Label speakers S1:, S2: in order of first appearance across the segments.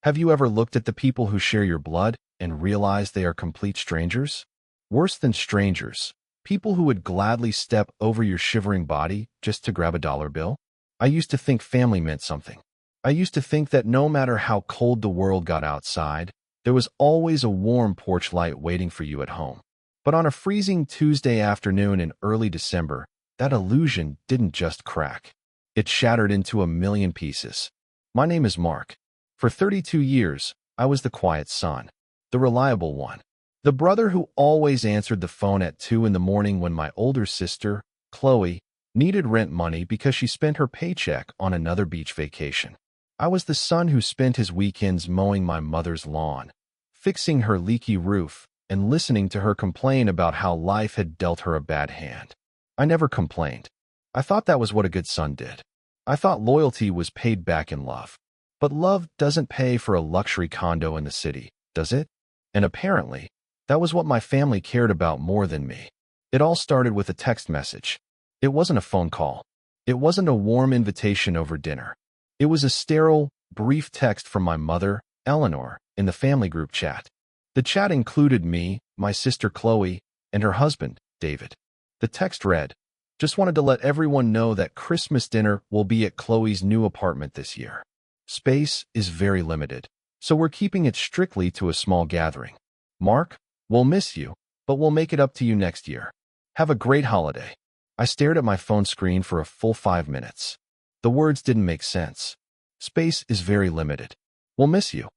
S1: Have you ever looked at the people who share your blood and realized they are complete strangers? Worse than strangers, people who would gladly step over your shivering body just to grab a dollar bill? I used to think family meant something. I used to think that no matter how cold the world got outside, there was always a warm porch light waiting for you at home. But on a freezing Tuesday afternoon in early December, that illusion didn't just crack. It shattered into a million pieces. My name is Mark. For 32 years, I was the quiet son, the reliable one, the brother who always answered the phone at 2 in the morning when my older sister, Chloe, needed rent money because she spent her paycheck on another beach vacation. I was the son who spent his weekends mowing my mother's lawn, fixing her leaky roof, and listening to her complain about how life had dealt her a bad hand. I never complained. I thought that was what a good son did. I thought loyalty was paid back in love. But love doesn't pay for a luxury condo in the city, does it? And apparently, that was what my family cared about more than me. It all started with a text message. It wasn't a phone call. It wasn't a warm invitation over dinner. It was a sterile, brief text from my mother, Eleanor, in the family group chat. The chat included me, my sister Chloe, and her husband, David. The text read, "Just wanted to let everyone know that Christmas dinner will be at Chloe's new apartment this year. Space is very limited, so we're keeping it strictly to a small gathering. Mark, we'll miss you, but we'll make it up to you next year. Have a great holiday." I stared at my phone screen for a full 5 minutes. The words didn't make sense. Space is very limited. We'll miss you.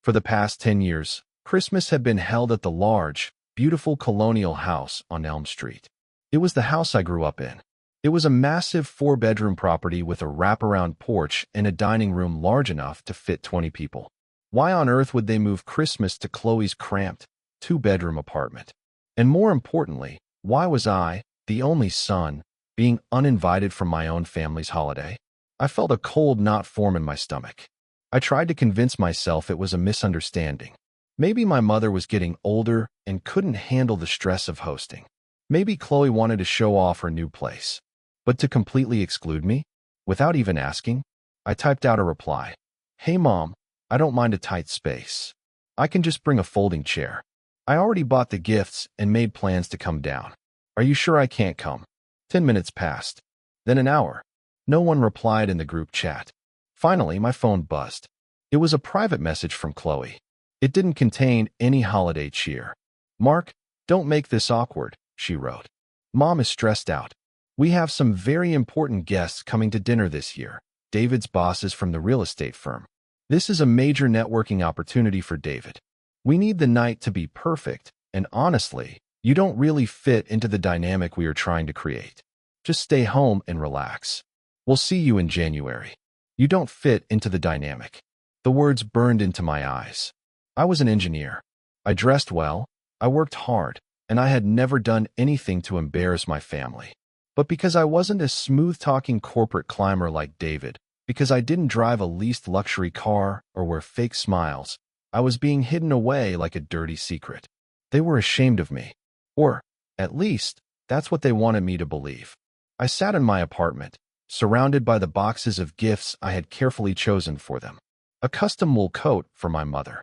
S1: For the past 10 years, Christmas had been held at the large, beautiful colonial house on Elm Street. It was the house I grew up in. It was a massive 4-bedroom property with a wraparound porch and a dining room large enough to fit 20 people. Why on earth would they move Christmas to Chloe's cramped, 2-bedroom apartment? And more importantly, why was I, the only son, being uninvited from my own family's holiday? I felt a cold knot form in my stomach. I tried to convince myself it was a misunderstanding. Maybe my mother was getting older and couldn't handle the stress of hosting. Maybe Chloe wanted to show off her new place. But to completely exclude me? Without even asking? I typed out a reply. "Hey Mom, I don't mind a tight space. I can just bring a folding chair. I already bought the gifts and made plans to come down. Are you sure I can't come?" 10 minutes passed. Then an hour. No one replied in the group chat. Finally, my phone buzzed. It was a private message from Chloe. It didn't contain any holiday cheer. "Mark, don't make this awkward," she wrote. "Mom is stressed out. We have some very important guests coming to dinner this year. David's boss is from the real estate firm. This is a major networking opportunity for David. We need the night to be perfect, and honestly, you don't really fit into the dynamic we are trying to create. Just stay home and relax. We'll see you in January. You don't fit into the dynamic." The words burned into my eyes. I was an engineer. I dressed well, I worked hard, and I had never done anything to embarrass my family. But because I wasn't a smooth-talking corporate climber like David, because I didn't drive a leased luxury car or wear fake smiles, I was being hidden away like a dirty secret. They were ashamed of me. Or, at least, that's what they wanted me to believe. I sat in my apartment, surrounded by the boxes of gifts I had carefully chosen for them. A custom wool coat for my mother.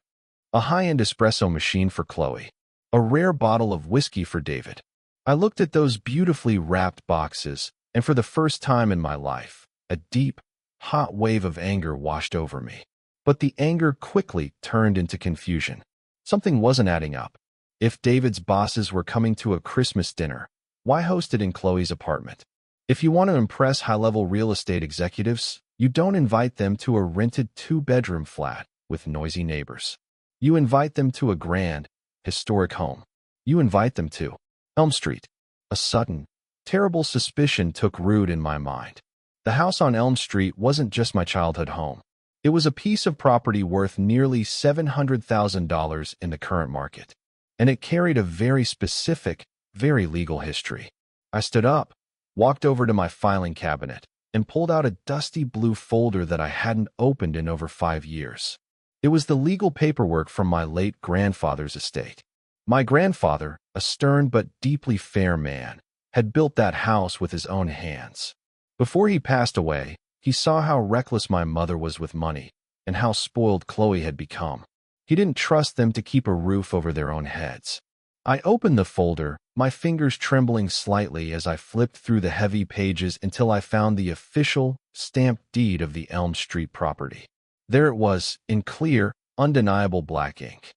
S1: A high-end espresso machine for Chloe. A rare bottle of whiskey for David. I looked at those beautifully wrapped boxes, and for the first time in my life, a deep, hot wave of anger washed over me. But the anger quickly turned into confusion. Something wasn't adding up. If David's bosses were coming to a Christmas dinner, why host it in Chloe's apartment? If you want to impress high-level real estate executives, you don't invite them to a rented 2-bedroom flat with noisy neighbors. You invite them to a grand, historic home. You invite them to Elm Street. A sudden, terrible suspicion took root in my mind. The house on Elm Street wasn't just my childhood home. It was a piece of property worth nearly $700,000 in the current market. And it carried a very specific, very legal history. I stood up, walked over to my filing cabinet, and pulled out a dusty blue folder that I hadn't opened in over 5 years. It was the legal paperwork from my late grandfather's estate. My grandfather, a stern but deeply fair man, had built that house with his own hands. Before he passed away, he saw how reckless my mother was with money, and how spoiled Chloe had become. He didn't trust them to keep a roof over their own heads. I opened the folder, my fingers trembling slightly as I flipped through the heavy pages until I found the official, stamped deed of the Elm Street property. There it was, in clear, undeniable black ink.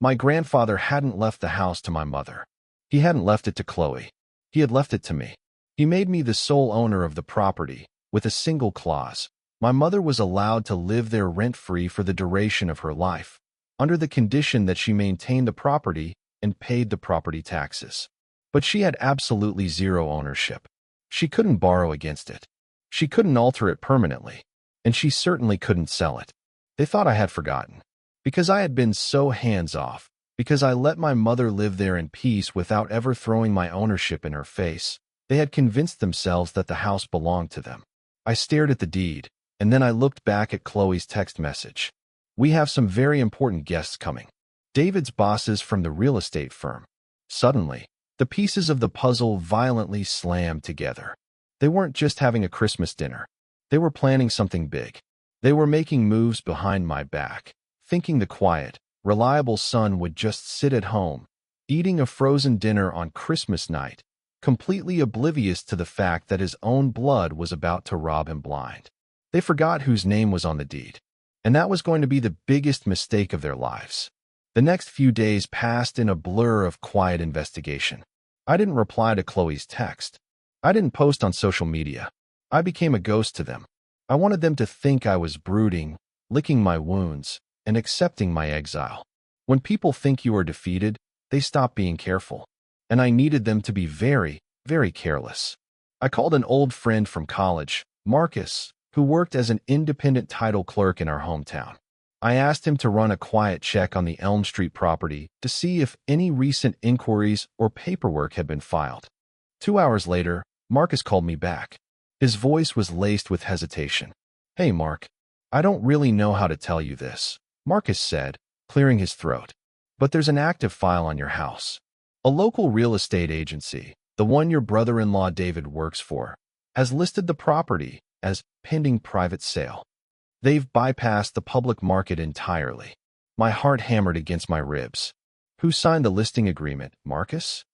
S1: My grandfather hadn't left the house to my mother. He hadn't left it to Chloe. He had left it to me. He made me the sole owner of the property, with a single clause. My mother was allowed to live there rent-free for the duration of her life, under the condition that she maintained the property and paid the property taxes. But she had absolutely zero ownership. She couldn't borrow against it. She couldn't alter it permanently, and she certainly couldn't sell it. They thought I had forgotten. Because I had been so hands-off, because I let my mother live there in peace without ever throwing my ownership in her face, they had convinced themselves that the house belonged to them. I stared at the deed, and then I looked back at Chloe's text message. "We have some very important guests coming. David's bosses from the real estate firm." Suddenly, the pieces of the puzzle violently slammed together. They weren't just having a Christmas dinner. They were planning something big. They were making moves behind my back, thinking the quiet, reliable son would just sit at home, eating a frozen dinner on Christmas night, completely oblivious to the fact that his own blood was about to rob him blind. They forgot whose name was on the deed, and that was going to be the biggest mistake of their lives. The next few days passed in a blur of quiet investigation. I didn't reply to Chloe's text. I didn't post on social media. I became a ghost to them. I wanted them to think I was brooding, licking my wounds, and accepting my exile. When people think you are defeated, they stop being careful. And I needed them to be very, very careless. I called an old friend from college, Marcus, who worked as an independent title clerk in our hometown. I asked him to run a quiet check on the Elm Street property to see if any recent inquiries or paperwork had been filed. 2 hours later, Marcus called me back. His voice was laced with hesitation. "Hey, Mark, I don't really know how to tell you this," Marcus said, clearing his throat. "But there's an active file on your house. A local real estate agency, the one your brother-in-law David works for, has listed the property as pending private sale. They've bypassed the public market entirely." My heart hammered against my ribs. "Who signed the listing agreement, Marcus?"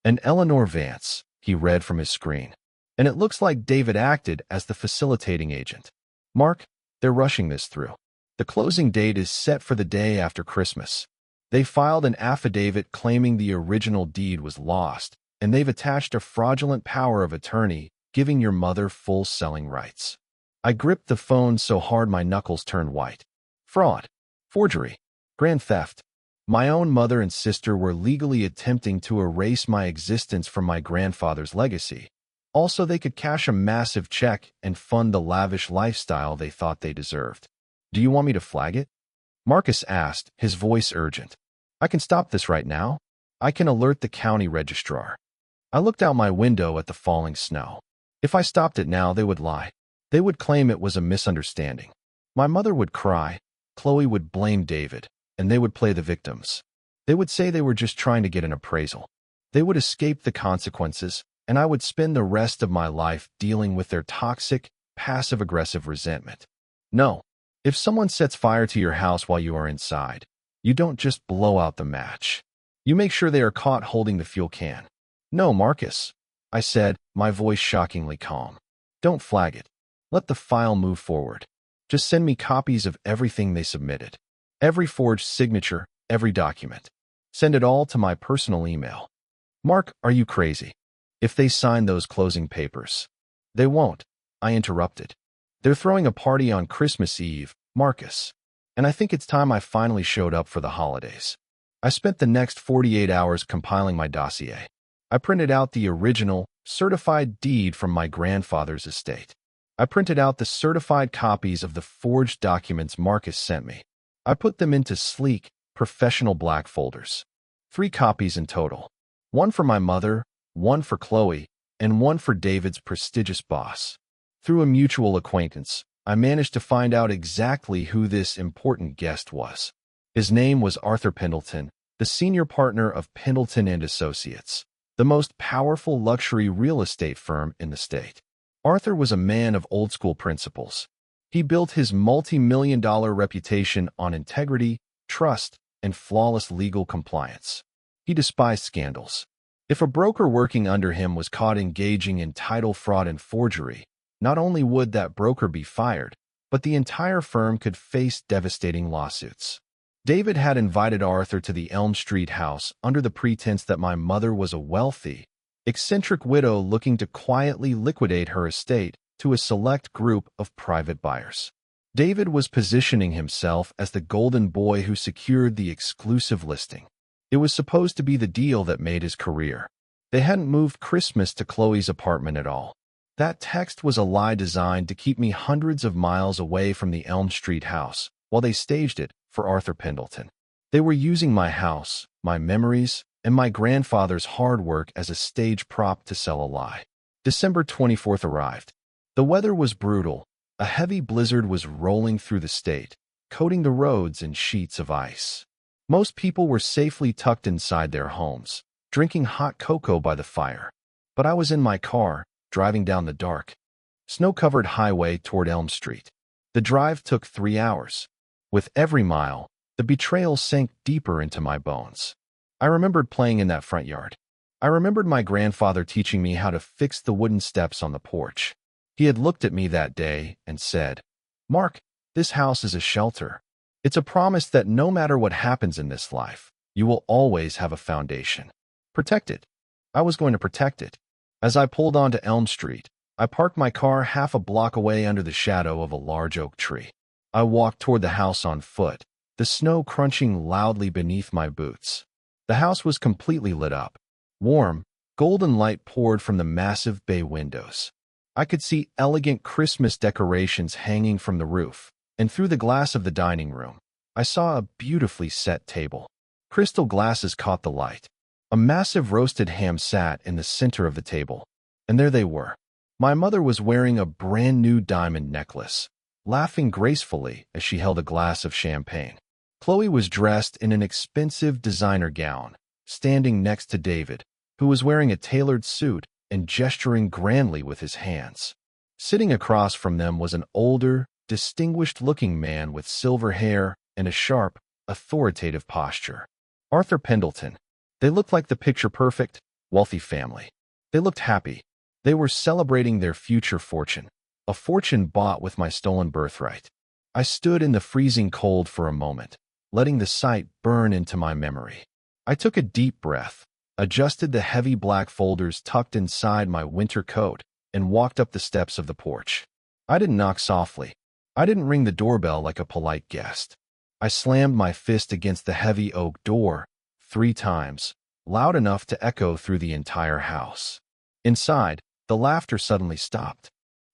S1: "And Eleanor Vance," he read from his screen. "And it looks like David acted as the facilitating agent. Mark, they're rushing this through. The closing date is set for the day after Christmas. They filed an affidavit claiming the original deed was lost, and they've attached a fraudulent power of attorney giving your mother full selling rights." I gripped the phone so hard my knuckles turned white. Fraud, forgery, grand theft. My own mother and sister were legally attempting to erase my existence from my grandfather's legacy. Also, they could cash a massive check and fund the lavish lifestyle they thought they deserved. "Do you want me to flag it?" Marcus asked, his voice urgent. "I can stop this right now. I can alert the county registrar." I looked out my window at the falling snow. If I stopped it now, they would lie. They would claim it was a misunderstanding. My mother would cry, Chloe would blame David, and they would play the victims. They would say they were just trying to get an appraisal. They would escape the consequences, and I would spend the rest of my life dealing with their toxic, passive-aggressive resentment. No, if someone sets fire to your house while you are inside, you don't just blow out the match. You make sure they are caught holding the fuel can. "No, Marcus," I said, my voice shockingly calm. "Don't flag it. Let the file move forward. Just send me copies of everything they submitted. Every forged signature, every document. Send it all to my personal email." "Mark, are you crazy? If they sign those closing papers." "They won't," I interrupted. "They're throwing a party on Christmas Eve, Marcus. And I think it's time I finally showed up for the holidays." I spent the next 48 hours compiling my dossier. I printed out the original, certified deed from my grandfather's estate. I printed out the certified copies of the forged documents Marcus sent me. I put them into sleek, professional black folders. 3 copies in total. 1 for my mother, 1 for Chloe, and 1 for David's prestigious boss. Through a mutual acquaintance, I managed to find out exactly who this important guest was. His name was Arthur Pendleton, the senior partner of Pendleton and Associates, the most powerful luxury real estate firm in the state. Arthur was a man of old-school principles. He built his multi-million-dollar reputation on integrity, trust, and flawless legal compliance. He despised scandals. If a broker working under him was caught engaging in title fraud and forgery, not only would that broker be fired, but the entire firm could face devastating lawsuits. David had invited Arthur to the Elm Street house under the pretense that my mother was a wealthy, eccentric widow looking to quietly liquidate her estate to a select group of private buyers. David was positioning himself as the golden boy who secured the exclusive listing. It was supposed to be the deal that made his career. They hadn't moved Christmas to Chloe's apartment at all. That text was a lie designed to keep me hundreds of miles away from the Elm Street house while they staged it for Arthur Pendleton. They were using my house, my memories, and my grandfather's hard work as a stage prop to sell a lie. December 24th arrived. The weather was brutal. A heavy blizzard was rolling through the state, coating the roads in sheets of ice. Most people were safely tucked inside their homes, drinking hot cocoa by the fire. But I was in my car, driving down the dark, snow-covered highway toward Elm Street. The drive took 3 hours. With every mile, the betrayal sank deeper into my bones. I remembered playing in that front yard. I remembered my grandfather teaching me how to fix the wooden steps on the porch. He had looked at me that day and said, "Mark, this house is a shelter. It's a promise that no matter what happens in this life, you will always have a foundation. Protect it." I was going to protect it. As I pulled onto Elm Street, I parked my car half a block away under the shadow of a large oak tree. I walked toward the house on foot, the snow crunching loudly beneath my boots. The house was completely lit up. Warm, golden light poured from the massive bay windows. I could see elegant Christmas decorations hanging from the roof, and through the glass of the dining room, I saw a beautifully set table. Crystal glasses caught the light. A massive roasted ham sat in the center of the table, and there they were. My mother was wearing a brand new diamond necklace, laughing gracefully as she held a glass of champagne. Chloe was dressed in an expensive designer gown, standing next to David, who was wearing a tailored suit and gesturing grandly with his hands. Sitting across from them was an older, distinguished-looking man with silver hair and a sharp, authoritative posture. Arthur Pendleton. They looked like the picture-perfect, wealthy family. They looked happy. They were celebrating their future fortune, a fortune bought with my stolen birthright. I stood in the freezing cold for a moment, letting the sight burn into my memory. I took a deep breath, adjusted the heavy black folders tucked inside my winter coat, and walked up the steps of the porch. I didn't knock softly. I didn't ring the doorbell like a polite guest. I slammed my fist against the heavy oak door 3 times, loud enough to echo through the entire house. Inside, the laughter suddenly stopped.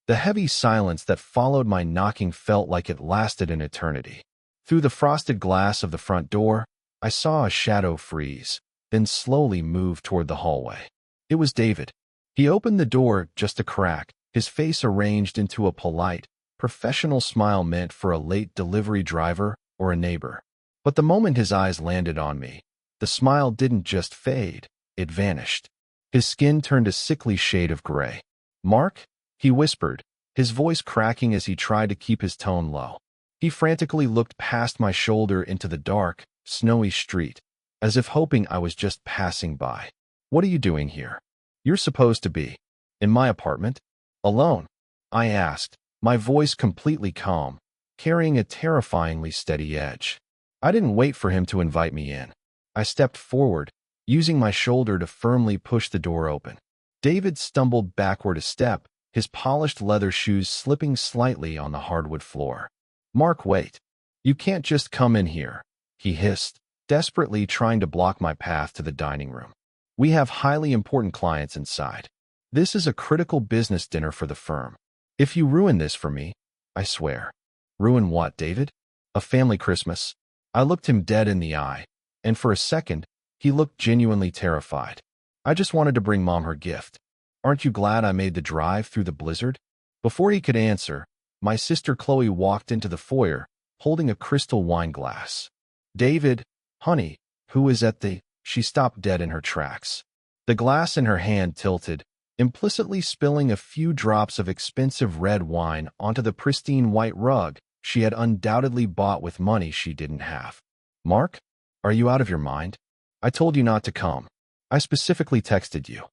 S1: The heavy silence that followed my knocking felt like it lasted an eternity. Through the frosted glass of the front door, I saw a shadow freeze, then slowly move toward the hallway. It was David. He opened the door just a crack, his face arranged into a polite, professional smile meant for a late delivery driver or a neighbor. But the moment his eyes landed on me, the smile didn't just fade, it vanished. His skin turned a sickly shade of gray. "Mark?" he whispered, his voice cracking as he tried to keep his tone low. He frantically looked past my shoulder into the dark, snowy street, as if hoping I was just passing by. "What are you doing here? You're supposed to be in my apartment, alone," I asked, my voice completely calm, carrying a terrifyingly steady edge. I didn't wait for him to invite me in. I stepped forward, using my shoulder to firmly push the door open. David stumbled backward a step, his polished leather shoes slipping slightly on the hardwood floor. "Mark, wait. You can't just come in here," he hissed, desperately trying to block my path to the dining room. "We have highly important clients inside. This is a critical business dinner for the firm. If you ruin this for me, I swear." "Ruin what, David?" "A family Christmas." I looked him dead in the eye, and for a second, he looked genuinely terrified. "I just wanted to bring Mom her gift. Aren't you glad I made the drive through the blizzard?" Before he could answer, my sister Chloe walked into the foyer, holding a crystal wine glass. "David, honey, who is at the—" She stopped dead in her tracks. The glass in her hand tilted, implicitly spilling a few drops of expensive red wine onto the pristine white rug she had undoubtedly bought with money she didn't have. "Mark, are you out of your mind? I told you not to come. I specifically texted you."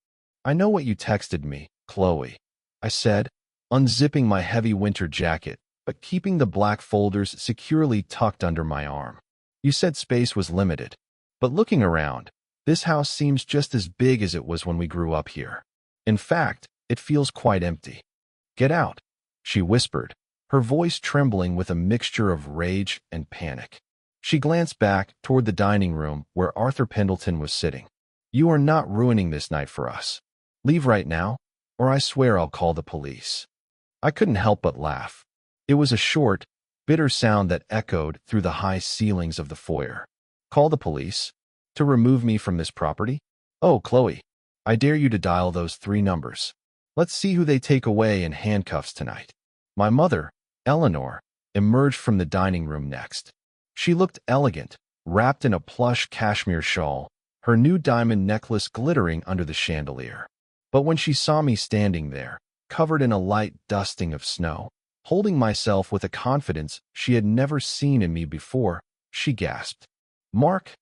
S1: "I know what you texted me, Chloe," I said, unzipping my heavy winter jacket, but keeping the black folders securely tucked under my arm. "You said space was limited. But looking around, this house seems just as big as it was when we grew up here. In fact, it feels quite empty." "Get out," she whispered, her voice trembling with a mixture of rage and panic. She glanced back toward the dining room where Arthur Pendleton was sitting. "You are not ruining this night for us. Leave right now, or I swear I'll call the police." I couldn't help but laugh. It was a short, bitter sound that echoed through the high ceilings of the foyer. "Call the police? To remove me from this property? Oh, Chloe, I dare you to dial those 3 numbers. Let's see who they take away in handcuffs tonight." My mother, Eleanor, emerged from the dining room next. She looked elegant, wrapped in a plush cashmere shawl, her new diamond necklace glittering under the chandelier. But when she saw me standing there, covered in a light dusting of snow, holding myself with a confidence she had never seen in me before, she gasped. "Mark,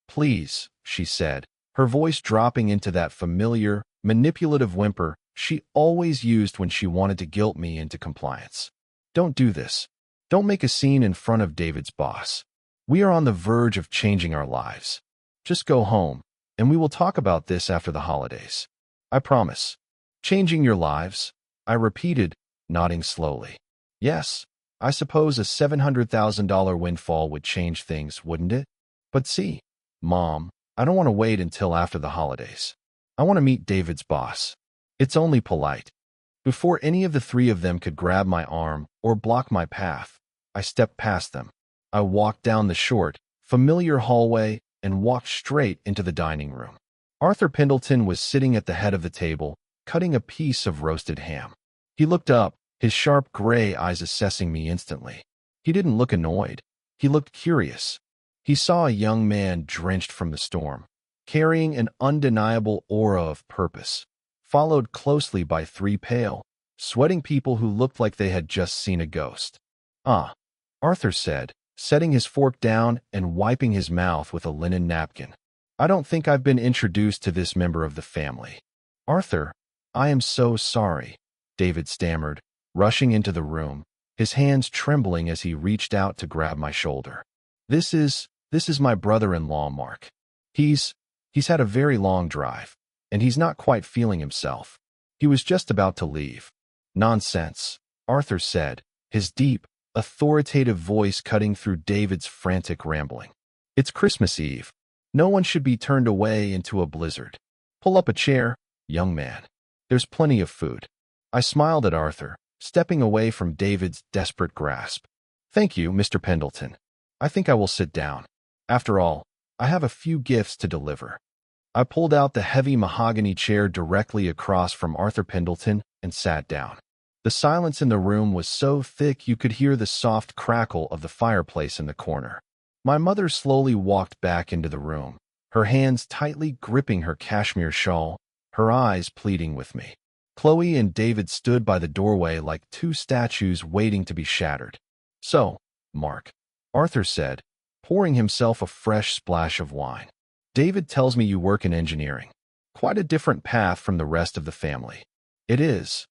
S1: please," she said, her voice dropping into that familiar, manipulative whimper she always used when she wanted to guilt me into compliance. "Don't do this. Don't make a scene in front of David's boss. We are on the verge of changing our lives. Just go home, and we will talk about this after the holidays. I promise." "Changing your lives?" I repeated, nodding slowly. "Yes, I suppose a $700,000 windfall would change things, wouldn't it? But see, Mom, I don't want to wait until after the holidays. I want to meet David's boss. It's only polite." Before any of the 3 of them could grab my arm or block my path, I stepped past them. I walked down the short, familiar hallway and walked straight into the dining room. Arthur Pendleton was sitting at the head of the table, cutting a piece of roasted ham. He looked up, his sharp gray eyes assessing me instantly. He didn't look annoyed. He looked curious. He saw a young man drenched from the storm, carrying an undeniable aura of purpose, followed closely by 3 pale, sweating people who looked like they had just seen a ghost. "Ah," Arthur said, setting his fork down and wiping his mouth with a linen napkin. "I don't think I've been introduced to this member of the family." "Arthur, I am so sorry," David stammered, rushing into the room, his hands trembling as he reached out to grab my shoulder. This is my brother-in-law, Mark. He's had a very long drive, and he's not quite feeling himself. He was just about to leave." "Nonsense," Arthur said, his deep, authoritative voice cutting through David's frantic rambling. "It's Christmas Eve. No one should be turned away into a blizzard. Pull up a chair, young man. There's plenty of food." I smiled at Arthur, stepping away from David's desperate grasp. "Thank you, Mr. Pendleton. I think I will sit down. After all, I have a few gifts to deliver." I pulled out the heavy mahogany chair directly across from Arthur Pendleton and sat down. The silence in the room was so thick you could hear the soft crackle of the fireplace in the corner. My mother slowly walked back into the room, her hands tightly gripping her cashmere shawl, her eyes pleading with me. Chloe and David stood by the doorway like 2 statues waiting to be shattered. "So, Mark," Arthur said, pouring himself a fresh splash of wine. "David tells me you work in engineering. Quite a different path from the rest of the family." "It is,"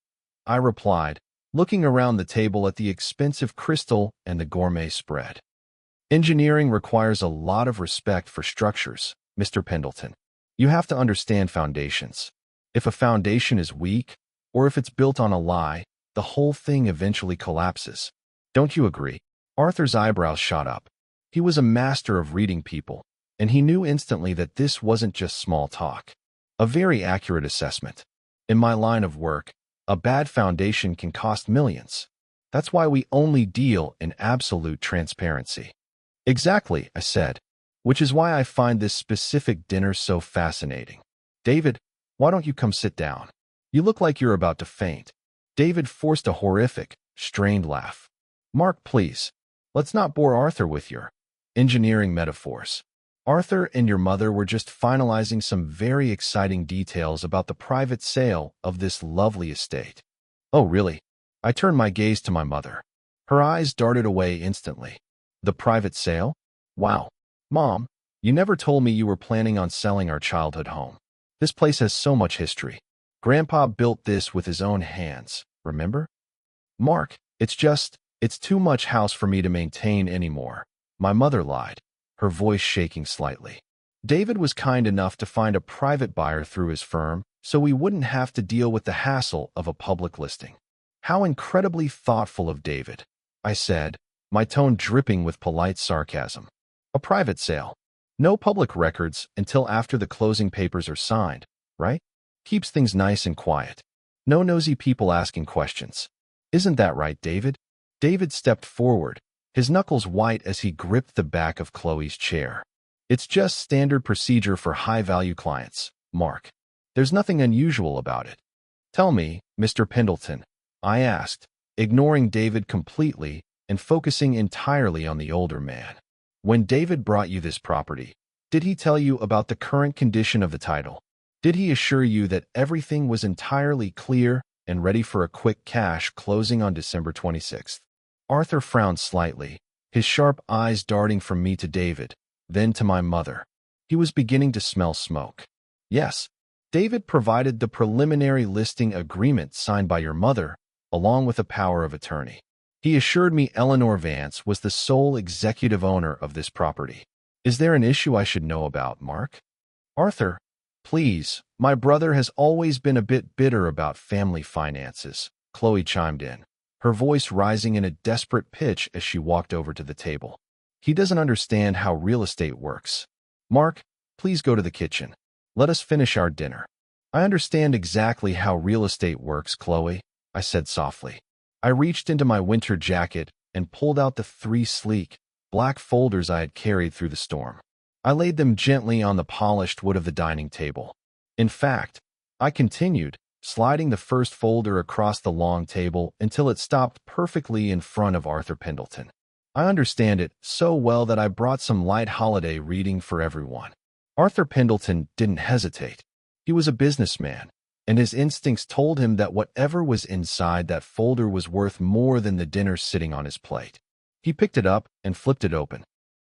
S1: I replied, looking around the table at the expensive crystal and the gourmet spread. "Engineering requires a lot of respect for structures, Mr. Pendleton. You have to understand foundations. If a foundation is weak, or if it's built on a lie, the whole thing eventually collapses. Don't you agree?" Arthur's eyebrows shot up. He was a master of reading people, and he knew instantly that this wasn't just small talk. A very accurate assessment. In my line of work, a bad foundation can cost millions. That's why we only deal in absolute transparency. "Exactly," I said, "which is why I find this specific dinner so fascinating. David, why don't you come sit down? You look like you're about to faint." David forced a horrific, strained laugh. "Mark, please, let's not bore Arthur with your engineering metaphors. Arthur and your mother were just finalizing some very exciting details about the private sale of this lovely estate. Oh, really? I turned my gaze to my mother. Her eyes darted away instantly. The private sale? Wow. Mom, you never told me you were planning on selling our childhood home. This place has so much history. Grandpa built this with his own hands, remember? Mark, it's too much house for me to maintain anymore. My mother lied, her voice shaking slightly. David was kind enough to find a private buyer through his firm, so we wouldn't have to deal with the hassle of a public listing. How incredibly thoughtful of David, I said, my tone dripping with polite sarcasm. A private sale. No public records until after the closing papers are signed, right? Keeps things nice and quiet. No nosy people asking questions. Isn't that right, David? David stepped forward, his knuckles white as he gripped the back of Chloe's chair. It's just standard procedure for high-value clients, Mark. There's nothing unusual about it. Tell me, Mr. Pendleton, I asked, ignoring David completely and focusing entirely on the older man. When David brought you this property, did he tell you about the current condition of the title? Did he assure you that everything was entirely clear and ready for a quick cash closing on December 26th? Arthur frowned slightly, his sharp eyes darting from me to David, then to my mother. He was beginning to smell smoke. Yes, David provided the preliminary listing agreement signed by your mother, along with a power of attorney. He assured me Eleanor Vance was the sole executive owner of this property. Is there an issue I should know about, Mark? Arthur, please, my brother has always been a bit bitter about family finances, Chloe chimed in, her voice rising in a desperate pitch as she walked over to the table. He doesn't understand how real estate works. Mark, please go to the kitchen. Let us finish our dinner. I understand exactly how real estate works, Chloe, I said softly. I reached into my winter jacket and pulled out the 3 sleek, black folders I had carried through the storm. I laid them gently on the polished wood of the dining table. In fact, I continued, sliding the first folder across the long table until it stopped perfectly in front of Arthur Pendleton. I understand it so well that I brought some light holiday reading for everyone. Arthur Pendleton didn't hesitate. He was a businessman, and his instincts told him that whatever was inside that folder was worth more than the dinner sitting on his plate. He picked it up and flipped it open.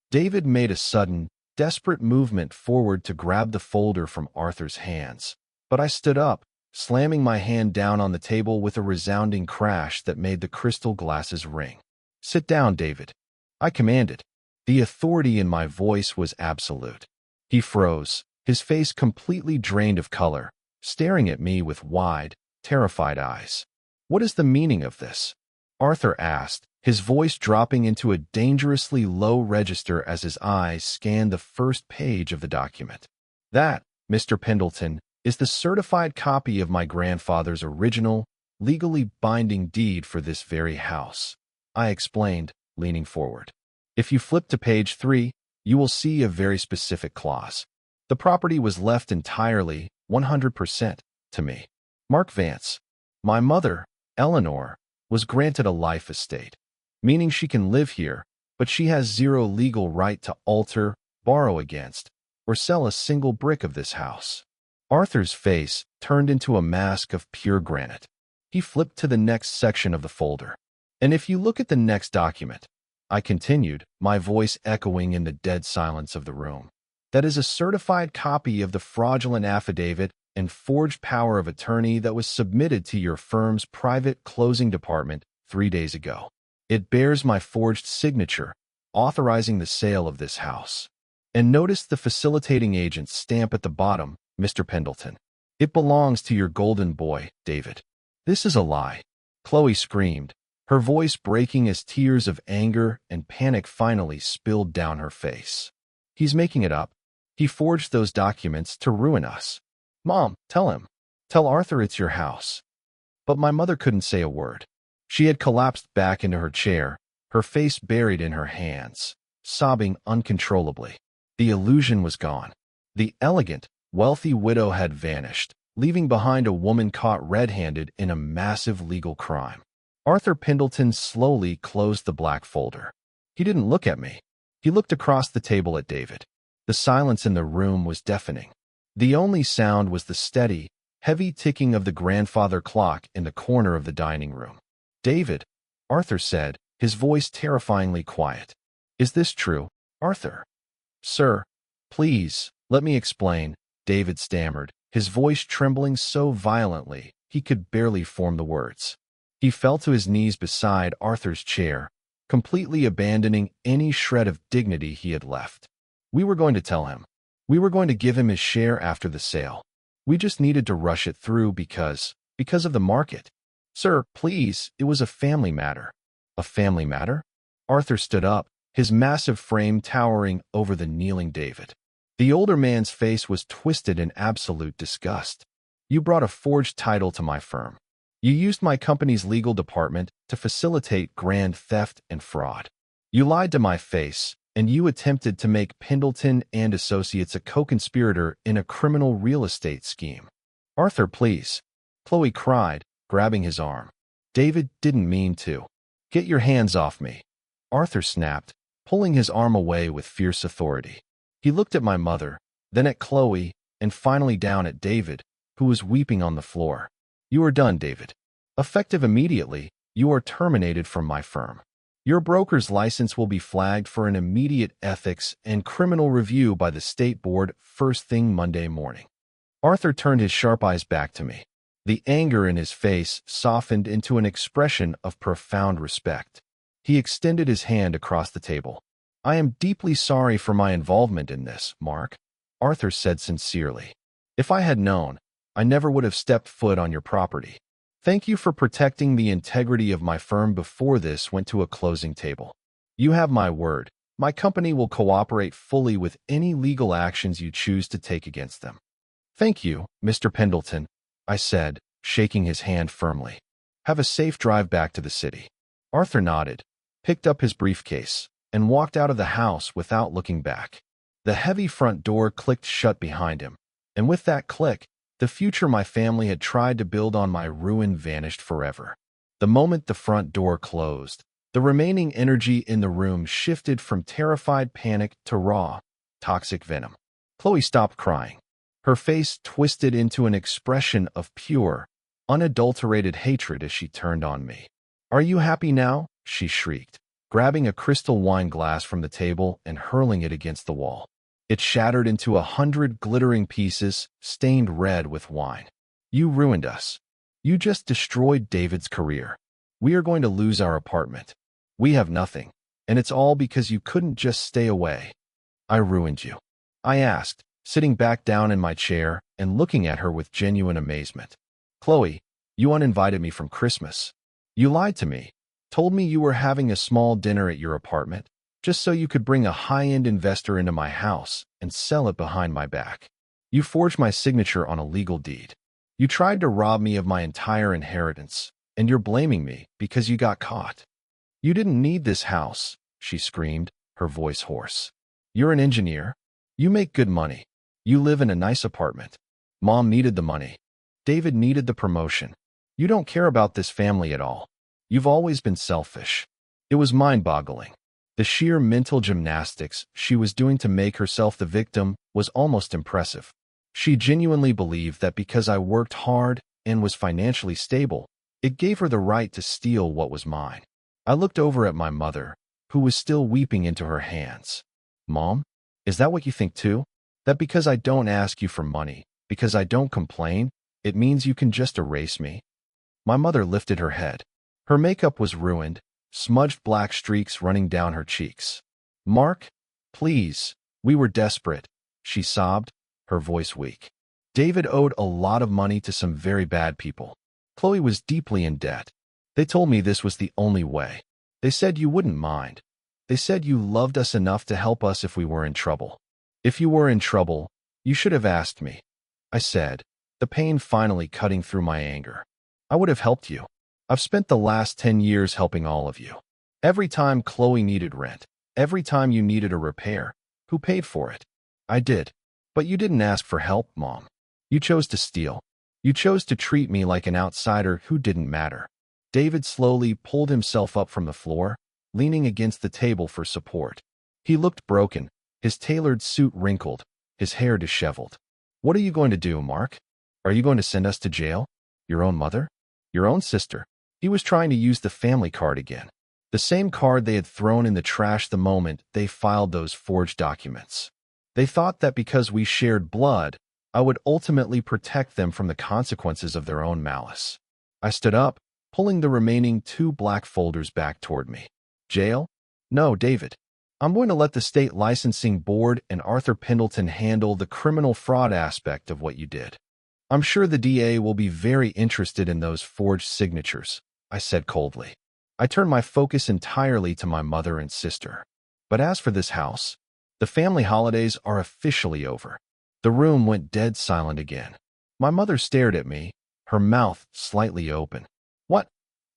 S1: David made a sudden, desperate movement forward to grab the folder from Arthur's hands, but I stood up, slamming my hand down on the table with a resounding crash that made the crystal glasses ring. Sit down, David, I commanded. The authority in my voice was absolute. He froze, his face completely drained of color, staring at me with wide, terrified eyes. What is the meaning of this? Arthur asked, his voice dropping into a dangerously low register as his eyes scanned the first page of the document. That, Mr. Pendleton, is the certified copy of my grandfather's original, legally binding deed for this very house, I explained, leaning forward. If you flip to page 3, you will see a very specific clause. The property was left entirely, 100%, to me. Mark Vance. My mother, Eleanor, was granted a life estate, meaning she can live here, but she has zero legal right to alter, borrow against, or sell a single brick of this house. Arthur's face turned into a mask of pure granite. He flipped to the next section of the folder. And if you look at the next document, I continued, my voice echoing in the dead silence of the room, that is a certified copy of the fraudulent affidavit and forged power of attorney that was submitted to your firm's private closing department 3 days ago. It bears my forged signature, authorizing the sale of this house. And notice the facilitating agent's stamp at the bottom, Mr. Pendleton. It belongs to your golden boy, David. This is a lie, Chloe screamed, her voice breaking as tears of anger and panic finally spilled down her face. He's making it up. He forged those documents to ruin us. Mom, tell him. Tell Arthur it's your house. But my mother couldn't say a word. She had collapsed back into her chair, her face buried in her hands, sobbing uncontrollably. The illusion was gone. The elegant, wealthy widow had vanished, leaving behind a woman caught red-handed in a massive legal crime. Arthur Pendleton slowly closed the black folder. He didn't look at me. He looked across the table at David. The silence in the room was deafening. The only sound was the steady, heavy ticking of the grandfather clock in the corner of the dining room. "David," Arthur said, his voice terrifyingly quiet. "Is this true, Arthur?" "Sir, please, let me explain," David stammered, his voice trembling so violently he could barely form the words. He fell to his knees beside Arthur's chair, completely abandoning any shred of dignity he had left. "We were going to tell him. We were going to give him his share after the sale. We just needed to rush it through because of the market. Sir, please, it was a family matter." "A family matter?" Arthur stood up, his massive frame towering over the kneeling David. The older man's face was twisted in absolute disgust. "You brought a forged title to my firm. You used my company's legal department to facilitate grand theft and fraud. You lied to my face, and you attempted to make Pendleton and Associates a co-conspirator in a criminal real estate scheme." "Arthur, please," Chloe cried, grabbing his arm. "David didn't mean to." "Get your hands off me," Arthur snapped, pulling his arm away with fierce authority. He looked at my mother, then at Chloe, and finally down at David, who was weeping on the floor. "You are done, David. Effective immediately, you are terminated from my firm. Your broker's license will be flagged for an immediate ethics and criminal review by the state board first thing Monday morning." Arthur turned his sharp eyes back to me. The anger in his face softened into an expression of profound respect. He extended his hand across the table. "I am deeply sorry for my involvement in this, Mark," Arthur said sincerely. "If I had known, I never would have stepped foot on your property. Thank you for protecting the integrity of my firm before this went to a closing table. You have my word. My company will cooperate fully with any legal actions you choose to take against them." "Thank you, Mr. Pendleton," I said, shaking his hand firmly. "Have a safe drive back to the city." Arthur nodded, picked up his briefcase, and walked out of the house without looking back. The heavy front door clicked shut behind him, and with that click, the future my family had tried to build on my ruin vanished forever. The moment the front door closed, the remaining energy in the room shifted from terrified panic to raw, toxic venom. Chloe stopped crying. Her face twisted into an expression of pure, unadulterated hatred as she turned on me. "Are you happy now?" she shrieked, grabbing a crystal wine glass from the table and hurling it against the wall. It shattered into 100 glittering pieces, stained red with wine. "You ruined us. You just destroyed David's career. We are going to lose our apartment. We have nothing, and it's all because you couldn't just stay away." "I ruined you?" I asked, sitting back down in my chair and looking at her with genuine amazement. "Chloe, you uninvited me from Christmas. You lied to me, told me you were having a small dinner at your apartment, just so you could bring a high-end investor into my house and sell it behind my back. You forged my signature on a legal deed. You tried to rob me of my entire inheritance, and you're blaming me because you got caught. You didn't need this house," she screamed, her voice hoarse. "You're an engineer. You make good money. You live in a nice apartment. Mom needed the money. David needed the promotion. You don't care about this family at all. You've always been selfish." It was mind-boggling. The sheer mental gymnastics she was doing to make herself the victim was almost impressive. She genuinely believed that because I worked hard and was financially stable, it gave her the right to steal what was mine. I looked over at my mother, who was still weeping into her hands. "Mom, is that what you think too? That because I don't ask you for money, because I don't complain, it means you can just erase me?" My mother lifted her head. Her makeup was ruined, smudged black streaks running down her cheeks. "Mark, please, we were desperate," she sobbed, her voice weak. "David owed a lot of money to some very bad people. Chloe was deeply in debt. They told me this was the only way. They said you wouldn't mind. They said you loved us enough to help us if we were in trouble. If you were in trouble, you should have asked me," I said, the pain finally cutting through my anger. "I would have helped you. I've spent the last 10 years helping all of you. Every time Chloe needed rent, every time you needed a repair, who paid for it? I did. But you didn't ask for help, Mom. You chose to steal. You chose to treat me like an outsider who didn't matter." David slowly pulled himself up from the floor, leaning against the table for support. He looked broken, his tailored suit wrinkled, his hair disheveled. "What are you going to do, Mark? Are you going to send us to jail? Your own mother? Your own sister?" He was trying to use the family card again. The same card they had thrown in the trash the moment they filed those forged documents. They thought that because we shared blood, I would ultimately protect them from the consequences of their own malice. I stood up, pulling the remaining 2 black folders back toward me. "Jail? No, David. I'm going to let the state licensing board and Arthur Pendleton handle the criminal fraud aspect of what you did. I'm sure the DA will be very interested in those forged signatures," I said coldly. I turned my focus entirely to my mother and sister. But as for this house, the family holidays are officially over. The room went dead silent again. My mother stared at me, her mouth slightly open.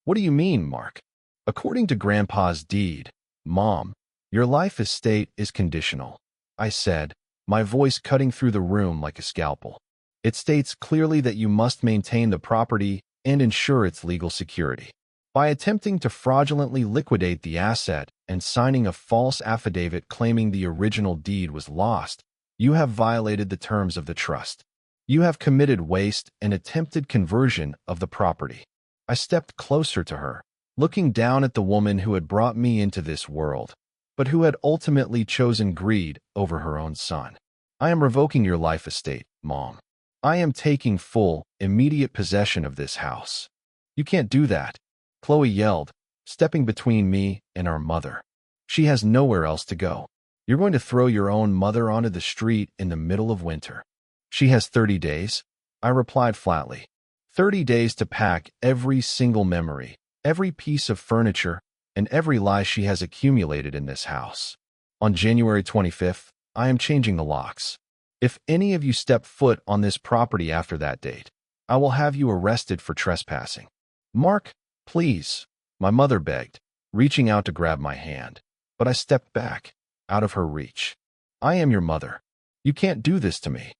S1: What do you mean, Mark? "According to Grandpa's deed, Mom, your life estate is conditional," I said, my voice cutting through the room like a scalpel. "It states clearly that you must maintain the property and ensure its legal security. By attempting to fraudulently liquidate the asset and signing a false affidavit claiming the original deed was lost, you have violated the terms of the trust. You have committed waste and attempted conversion of the property." I stepped closer to her, looking down at the woman who had brought me into this world, but who had ultimately chosen greed over her own son. "I am revoking your life estate, Mom. I am taking full, immediate possession of this house." "You can't do that," Chloe yelled, stepping between me and our mother. "She has nowhere else to go. You're going to throw your own mother onto the street in the middle of winter." "She has 30 days," I replied flatly. 30 days to pack every single memory, every piece of furniture, and every lie she has accumulated in this house. On January 25th, I am changing the locks. If any of you step foot on this property after that date, I will have you arrested for trespassing. "Mark, please," my mother begged, reaching out to grab my hand, but I stepped back, out of her reach. "I am your mother. You can't do this to me.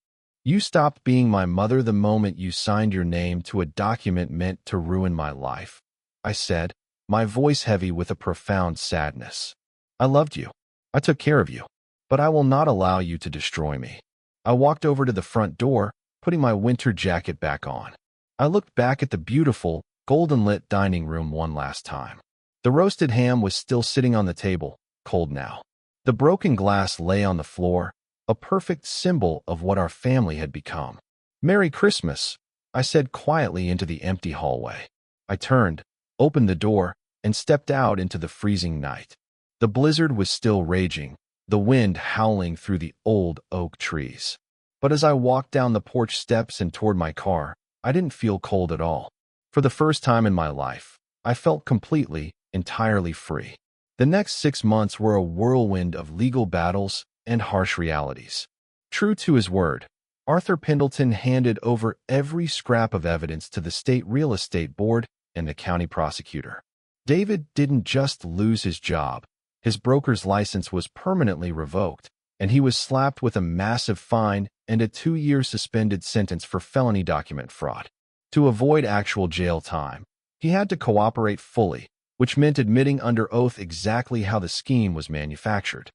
S1: You stopped being my mother the moment you signed your name to a document meant to ruin my life," I said, my voice heavy with a profound sadness. "I loved you. I took care of you. But I will not allow you to destroy me." I walked over to the front door, putting my winter jacket back on. I looked back at the beautiful, golden-lit dining room one last time. The roasted ham was still sitting on the table, cold now. The broken glass lay on the floor, a perfect symbol of what our family had become. "Merry Christmas," I said quietly into the empty hallway. I turned, opened the door, and stepped out into the freezing night. The blizzard was still raging, the wind howling through the old oak trees. But as I walked down the porch steps and toward my car, I didn't feel cold at all. For the first time in my life, I felt completely, entirely free. The next 6 months were a whirlwind of legal battles and harsh realities. True to his word, Arthur Pendleton handed over every scrap of evidence to the state real estate board and the county prosecutor. David didn't just lose his job. His broker's license was permanently revoked, and he was slapped with a massive fine and a 2-year suspended sentence for felony document fraud. To avoid actual jail time, he had to cooperate fully, which meant admitting under oath exactly how the scheme was manufactured.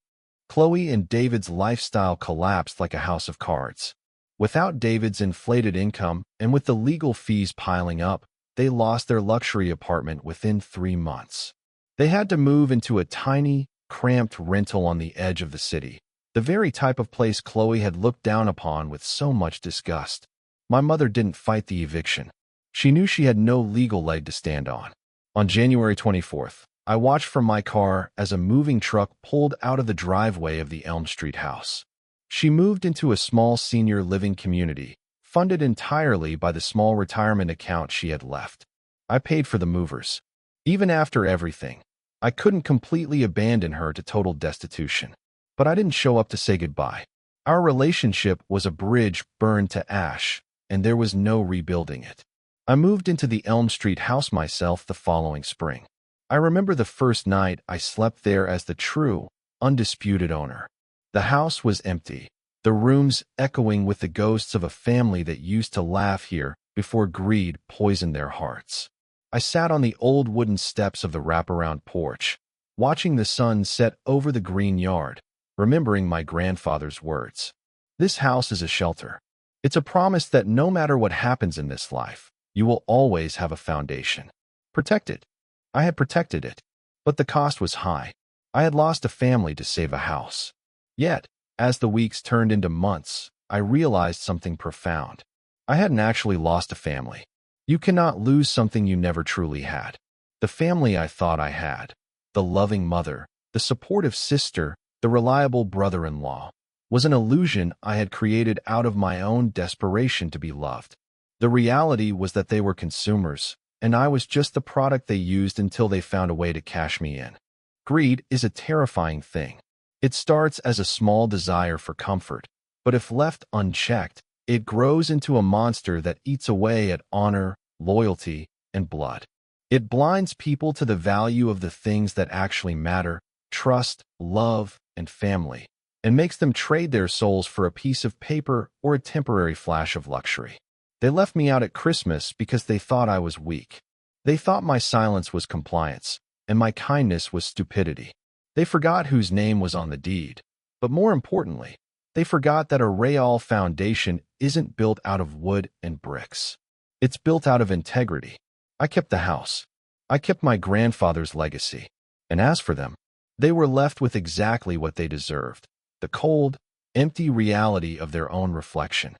S1: Chloe and David's lifestyle collapsed like a house of cards. Without David's inflated income and with the legal fees piling up, they lost their luxury apartment within 3 months. They had to move into a tiny, cramped rental on the edge of the city, the very type of place Chloe had looked down upon with so much disgust. My mother didn't fight the eviction. She knew she had no legal leg to stand on. On January 24th, I watched from my car as a moving truck pulled out of the driveway of the Elm Street house. She moved into a small senior living community, funded entirely by the small retirement account she had left. I paid for the movers. Even after everything, I couldn't completely abandon her to total destitution. But I didn't show up to say goodbye. Our relationship was a bridge burned to ash, and there was no rebuilding it. I moved into the Elm Street house myself the following spring. I remember the first night I slept there as the true, undisputed owner. The house was empty, the rooms echoing with the ghosts of a family that used to laugh here before greed poisoned their hearts. I sat on the old wooden steps of the wraparound porch, watching the sun set over the green yard, remembering my grandfather's words. This house is a shelter. It's a promise that no matter what happens in this life, you will always have a foundation. Protect it. I had protected it, but the cost was high. I had lost a family to save a house. Yet, as the weeks turned into months, I realized something profound. I hadn't actually lost a family. You cannot lose something you never truly had. The family I thought I had, the loving mother, the supportive sister, the reliable brother-in-law, was an illusion I had created out of my own desperation to be loved. The reality was that they were consumers, and I was just the product they used until they found a way to cash me in. Greed is a terrifying thing. It starts as a small desire for comfort, but if left unchecked, it grows into a monster that eats away at honor, loyalty, and blood. It blinds people to the value of the things that actually matter: trust, love, and family, and makes them trade their souls for a piece of paper or a temporary flash of luxury. They left me out at Christmas because they thought I was weak. They thought my silence was compliance, and my kindness was stupidity. They forgot whose name was on the deed. But more importantly, they forgot that a Real foundation isn't built out of wood and bricks. It's built out of integrity. I kept the house. I kept my grandfather's legacy. And as for them, they were left with exactly what they deserved: the cold, empty reality of their own reflection.